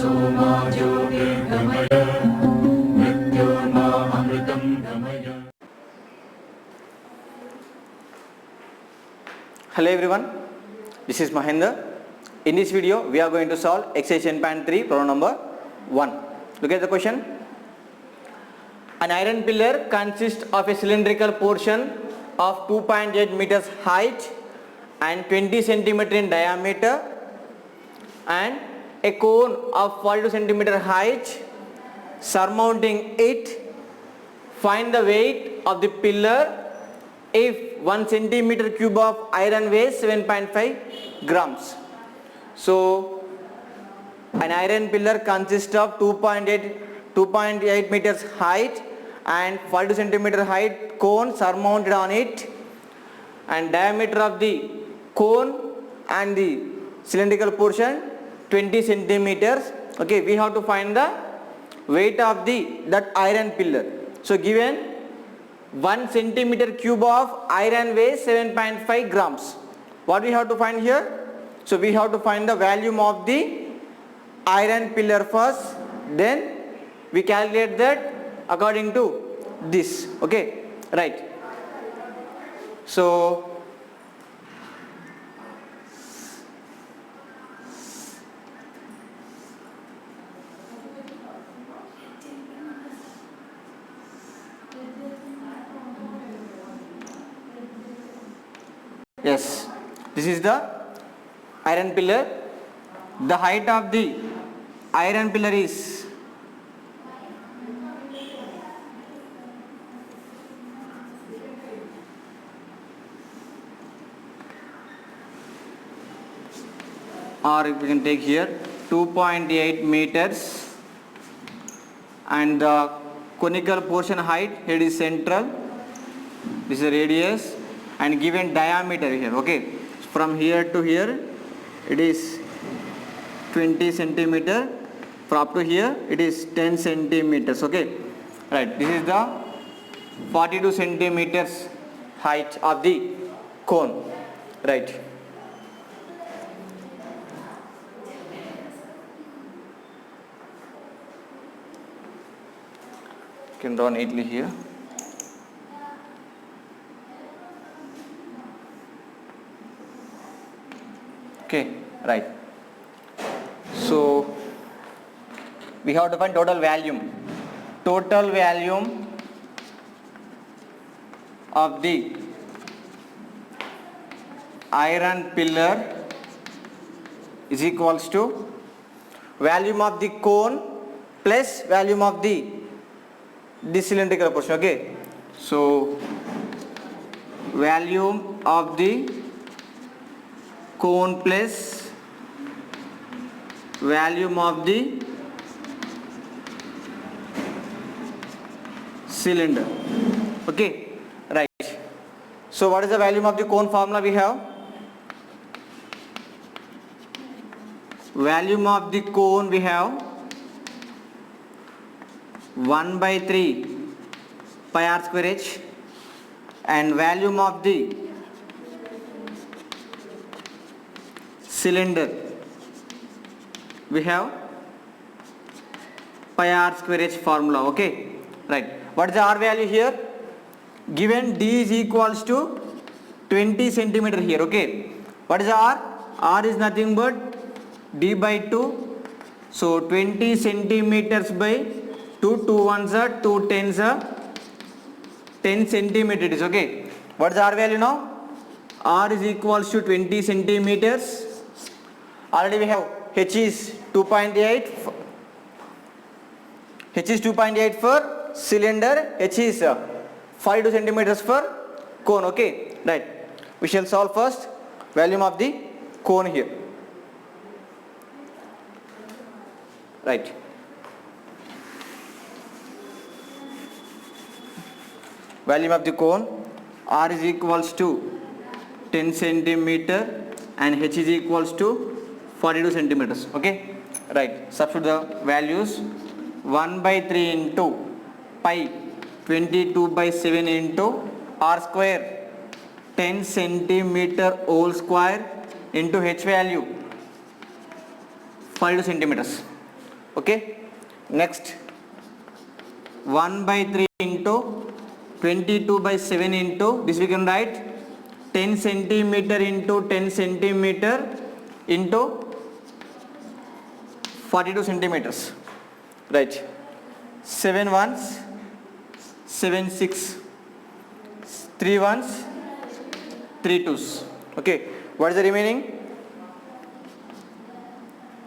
सोमा ज्योतिर्गमय मृत्योर्मा अमृतं गमय. Hello everyone, this is Mahendra. In this video we are going to solve exercise 10.3 problem number 1. Look at the question. An iron pillar consists of a cylindrical portion of 2.8 meters height and 20 centimeter in diameter and a cone of 42 centimeter height surmounting it. Find the weight of the pillar if 1 centimeter cube of iron weighs 7.5 grams. So an iron pillar consists of 2.8 meters height and 42 centimeter height cone surmounted on it, and diameter of the cone and the cylindrical portion 20 centimeters. Okay, we have to find the weight of that iron pillar. So given 1 centimeter cube of iron weighs 7.5 grams. What we have to find here? So we have to find the volume of the iron pillar first, then we calculate that according to this. Okay, right. So yes, this is the iron pillar. The height of the iron pillar is or we can take here 2.8 meters, and the conical portion height here is central, this is the radius, and given diameter here. Okay, from here to here it is 20 centimeter, from up to here it is 10 centimeters. Okay, right, this is the 42 centimeters height of the cone. Right, you can draw neatly here. Okay, right. So we have to find total volume. Total volume of the iron pillar is equals to volume of the cone plus volume of the cylindrical portion. Okay, so volume of the cone plus volume of the cylinder. Okay, right. So what is the volume of the cone formula we have? Volume of the cone we have 1 by 3 pi r square h, and volume of the cylinder we have pi r square h formula. Okay, right. What is the r value here? Given d is equals to 20 centimeter here. Okay, what is the r? R is nothing but d by 2. So 20 centimeters by 2, 2 ones are 2 tens are 10 centimeter it is. Okay, what is the r value now? R is equals to 20 centimeters. Already we have h is 2.8. H is 2.8 for cylinder, h is 42 centimeters for cone. Okay, right. We shall solve first volume of the cone here. Right. Volume of the cone, r is equals to 10 centimeter and h is equals to 42 centimeters. Okay, right. Substitute the values. 1 by 3 into pi 22 by 7 into r square 10 centimeter whole square into h value 42 centimeters. Okay, next 1 by 3 into 22 by 7 into this we can write 10 centimeter into 10 centimeter into 42 centimeters, right? 7 ones 7 6, 3 ones 3 twos. Okay, what is the remaining?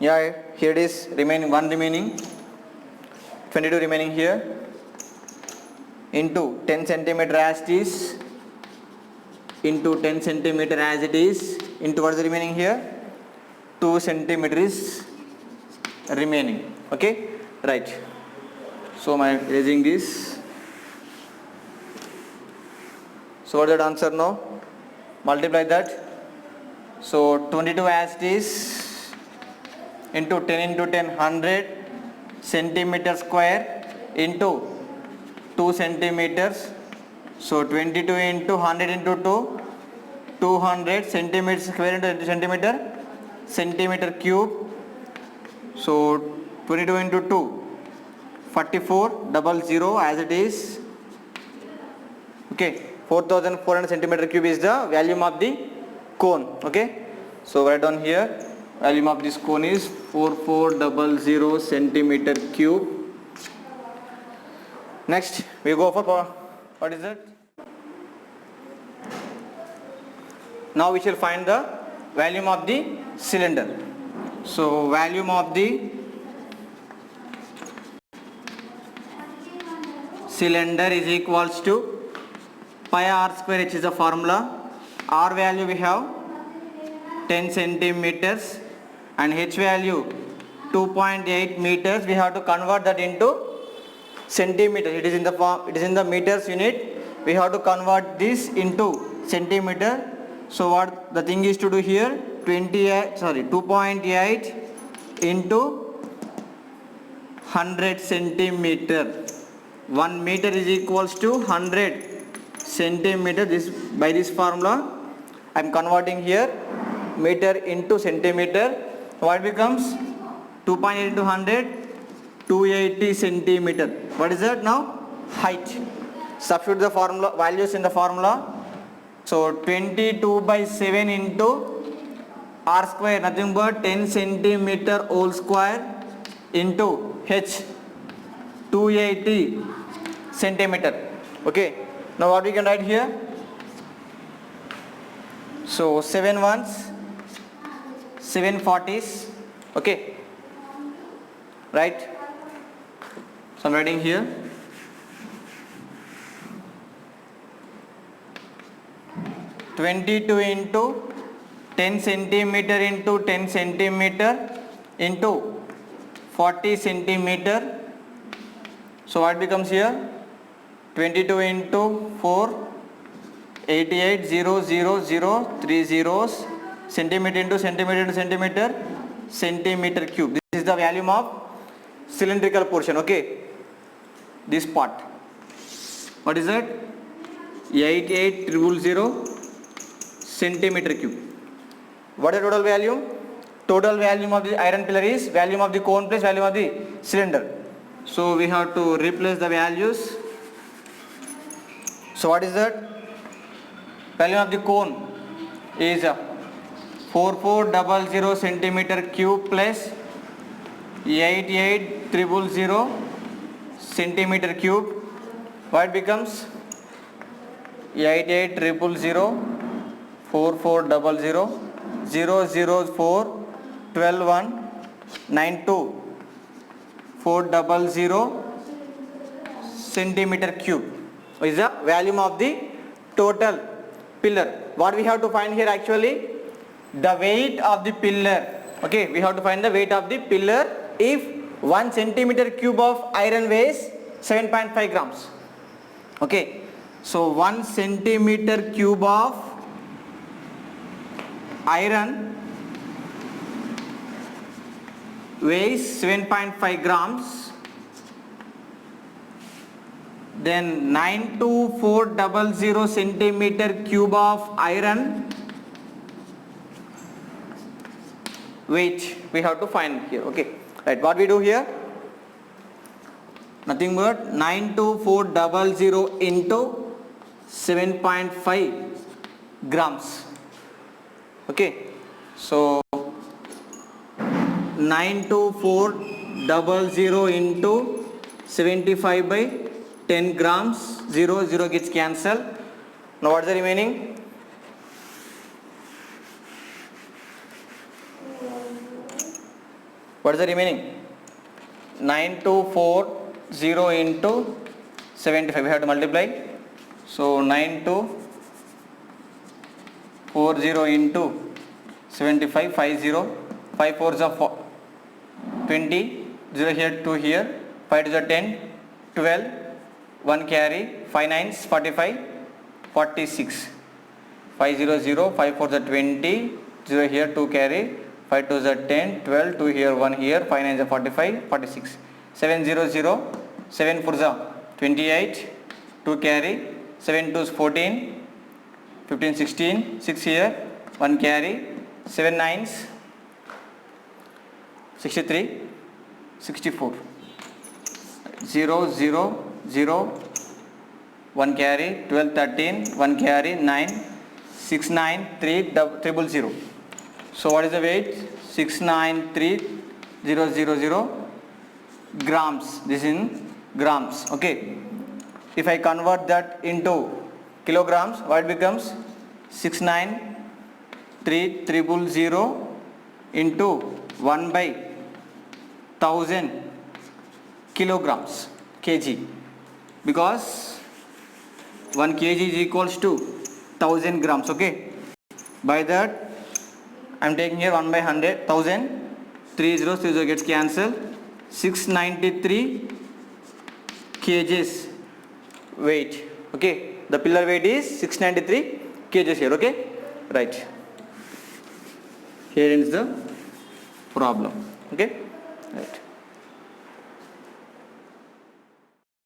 Yeah, here it is, remaining 1 remaining, 22 remaining here, into 10 centimeter as it is, into 10 centimeter as it is, into what is the remaining here? 2 centimeter is remaining. Okay, right. So I am erasing this. So what is that answer now? Multiply that. So 22 as it is into 10 into 10 100 centimeter square into 2 centimeters. So 22 into 100 into 2, 200 centimeter square into centimeter, centimeter cube. So 22 into 2, 4400 as it is. Okay, 4400 centimeter cube is the volume of the cone. Okay, so write down here, volume of this cone is 4400 centimeter cube. Next we go for what is that? Now we shall find the volume of the cylinder. So volume of the cylinder is equals to pi r square h is the formula. R value we have 10 centimeters and h value 2.8 meters. We have to convert that into centimeters. It is in the form, it is in the meters unit. We have to convert this into centimeter. So what the thing is to do here, 2.8 into 100 centimeter. 1 meter is equals to 100 centimeter. This by this formula I am converting here meter into centimeter. What becomes 2.8 into 100, 280 centimeter. What is that now? Height. Substitute the formula values in the formula. So 22 by 7 into r square, nothing but 10 centimeter whole square into h, 280 centimeter. Okay, now what we can write here? So 7 ones 7 40s. Okay, right? So I'm writing here 22 into 10 centimeter into 10 centimeter into 40 centimeter. So what becomes here? 22 into 4, 88, 0, 0, 0, 3 zeros, centimeter into centimeter into centimeter, centimeter cube. This is the volume of cylindrical portion. Okay, this part. What is that? 88,000 centimeter cube. What is the total volume? Total volume of the iron pillar is volume of the cone plus volume of the cylinder. So we have to replace the values. So what is that? Volume of the cone is 4400 centimeter cube plus 88,000 centimeter cube. What becomes? 88,000 4400 004 12 1 92 400 centimeter cube is the volume of the total pillar. What we have to find here actually? The weight of the pillar. Okay, we have to find the weight of the pillar if 1 centimeter cube of iron weighs 7.5 grams. Okay, so 1 centimeter cube of iron weighs 7.5 grams, then 92400 centimeter cube of iron weight we have to find here. Okay, right, what we do here? nothing but 92400 into 7.5 grams. Okay, so 92400 into 75 by 10 grams, 0 gets cancelled. Now what is the remaining? What is the remaining? 9240 into 75, we have to multiply. So 9240 into 75, 50, 5 4s are 20, 0 here, 2 here, 5 2s are 10, 12, 1 carry, 5 9s 45, 46, 5 0 0, 5 4s are 20, 0 here, 2 carry, 5 2s are 10, 12, 2 here, 1 here, 5 9s are 45, 46, 7 0 0, 7 4s are 28, 2 carry, 7 2s 14, 15 16, 6 here, 1 carry, 7 9s 63, 64, 0 0 0, 1 carry, 12 13, 1 carry, 9, 6 9 3 000. So what is the weight? 693000 grams. This is in grams. Okay. If I convert that into kilograms, what becomes? 69300 into 1 by 1000 kilograms, kg, because 1 kg is equals to 1000 grams. Okay, by that I am taking here 1 by 100, 1000, 30 gets cancelled, 693 kgs weight. Okay, the pillar weight is 693 kgs here. Okay, right, here ends the problem. Okay, right.